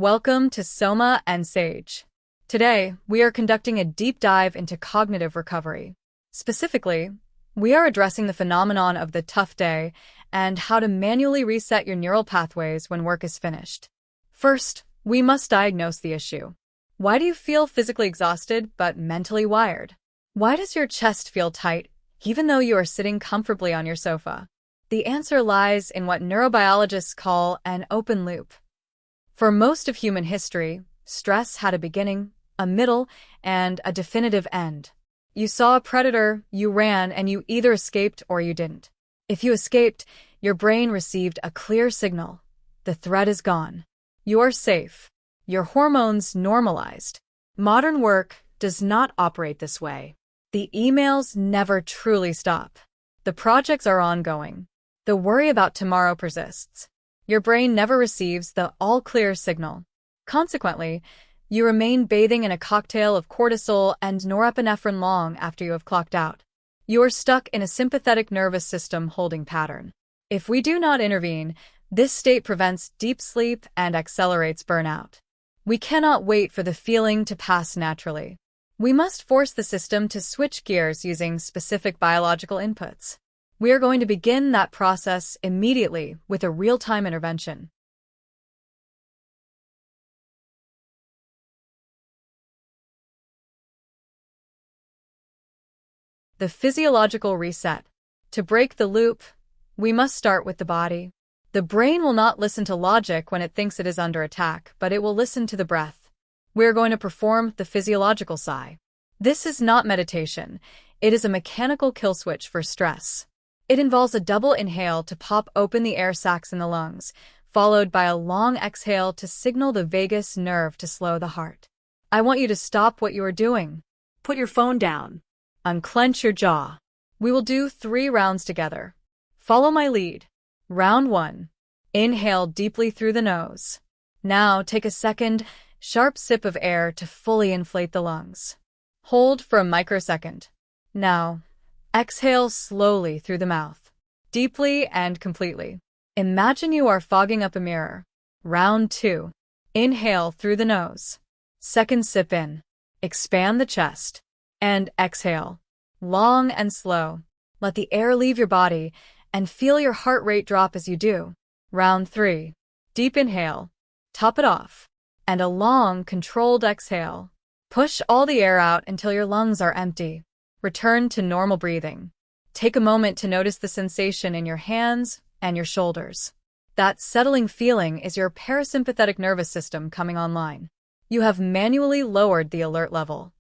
Welcome to Soma and Sage. Today, we are conducting a deep dive into cognitive recovery. Specifically, we are addressing the phenomenon of the tough day and how to manually reset your neural pathways when work is finished. First, we must diagnose the issue. Why do you feel physically exhausted but mentally wired? Why does your chest feel tight even though you are sitting comfortably on your sofa? The answer lies in what neurobiologists call an open loop. For most of human history, stress had a beginning, a middle, and a definitive end. You saw a predator, you ran, and you either escaped or you didn't. If you escaped, your brain received a clear signal. The threat is gone. You're safe. Your hormones normalized. Modern work does not operate this way. The emails never truly stop. The projects are ongoing. The worry about tomorrow persists. Your brain never receives the all-clear signal. Consequently, you remain bathing in a cocktail of cortisol and norepinephrine long after you have clocked out. You are stuck in a sympathetic nervous system holding pattern. If we do not intervene, this state prevents deep sleep and accelerates burnout. We cannot wait for the feeling to pass naturally. We must force the system to switch gears using specific biological inputs. We are going to begin that process immediately with a real-time intervention. The physiological reset. To break the loop, we must start with the body. The brain will not listen to logic when it thinks it is under attack, but it will listen to the breath. We are going to perform the physiological sigh. This is not meditation. It is a mechanical kill switch for stress. It involves a double inhale to pop open the air sacs in the lungs, followed by a long exhale to signal the vagus nerve to slow the heart. I want you to stop what you are doing. Put your phone down. Unclench your jaw. We will do 3 rounds together. Follow my lead. Round 1. Inhale deeply through the nose. Now take a second, sharp sip of air to fully inflate the lungs. Hold for a microsecond. Now, exhale slowly through the mouth, deeply and completely. Imagine you are fogging up a mirror. Round 2. Inhale through the nose. Second sip in. Expand the chest. And exhale. Long and slow. Let the air leave your body and feel your heart rate drop as you do. Round 3. Deep inhale. Top it off. And a long, controlled exhale. Push all the air out until your lungs are empty. Return to normal breathing. Take a moment to notice the sensation in your hands and your shoulders. That settling feeling is your parasympathetic nervous system coming online. You have manually lowered the alert level.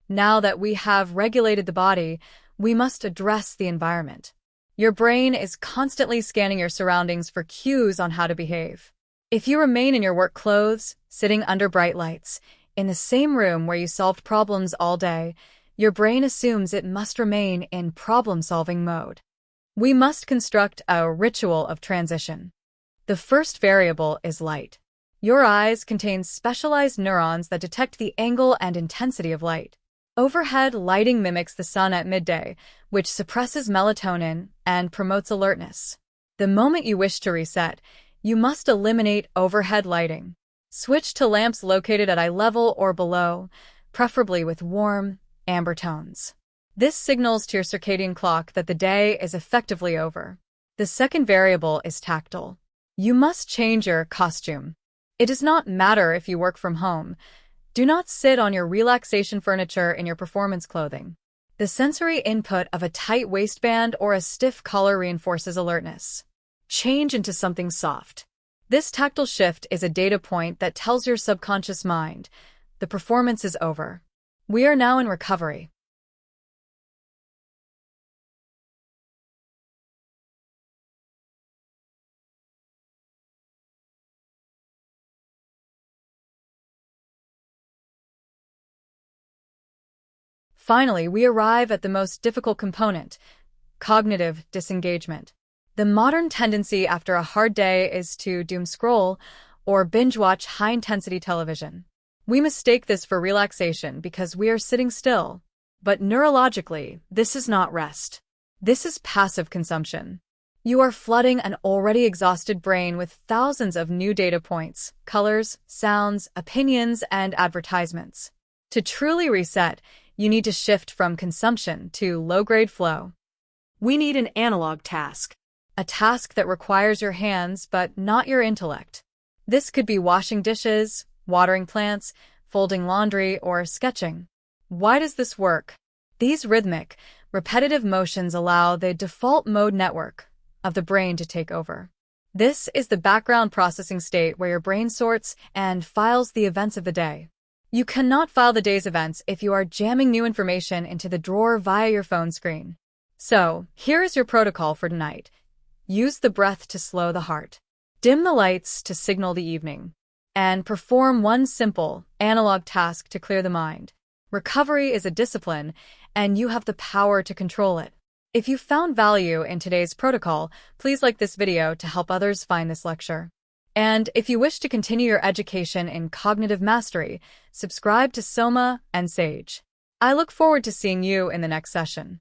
Now that we have regulated the body, we must address the environment. Your brain is constantly scanning your surroundings for cues on how to behave. If you remain in your work clothes, sitting under bright lights, in the same room where you solved problems all day, your brain assumes it must remain in problem-solving mode. We must construct a ritual of transition. The first variable is light. Your eyes contain specialized neurons that detect the angle and intensity of light. Overhead lighting mimics the sun at midday, which suppresses melatonin and promotes alertness. The moment you wish to reset, you must eliminate overhead lighting. Switch to lamps located at eye level or below, preferably with warm, amber tones. This signals to your circadian clock that the day is effectively over. The second variable is tactile. You must change your costume. It does not matter if you work from home. Do not sit on your relaxation furniture in your performance clothing. The sensory input of a tight waistband or a stiff collar reinforces alertness. Change into something soft. This tactile shift is a data point that tells your subconscious mind, the performance is over. We are now in recovery. Finally, we arrive at the most difficult component, cognitive disengagement. The modern tendency after a hard day is to doom scroll or binge watch high-intensity television. We mistake this for relaxation because we are sitting still. But neurologically, this is not rest. This is passive consumption. You are flooding an already exhausted brain with thousands of new data points, colors, sounds, opinions, and advertisements. To truly reset, you need to shift from consumption to low-grade flow. We need an analog task. A task that requires your hands but not your intellect. This could be washing dishes, watering plants, folding laundry, or sketching. Why does this work? These rhythmic, repetitive motions allow the default mode network of the brain to take over. This is the background processing state where your brain sorts and files the events of the day. You cannot file the day's events if you are jamming new information into the drawer via your phone screen. So, here is your protocol for tonight. Use the breath to slow the heart. Dim the lights to signal the evening. And perform one simple, analog task to clear the mind. Recovery is a discipline, and you have the power to control it. If you found value in today's protocol, please like this video to help others find this lecture. And if you wish to continue your education in cognitive mastery, subscribe to Soma and Sage. I look forward to seeing you in the next session.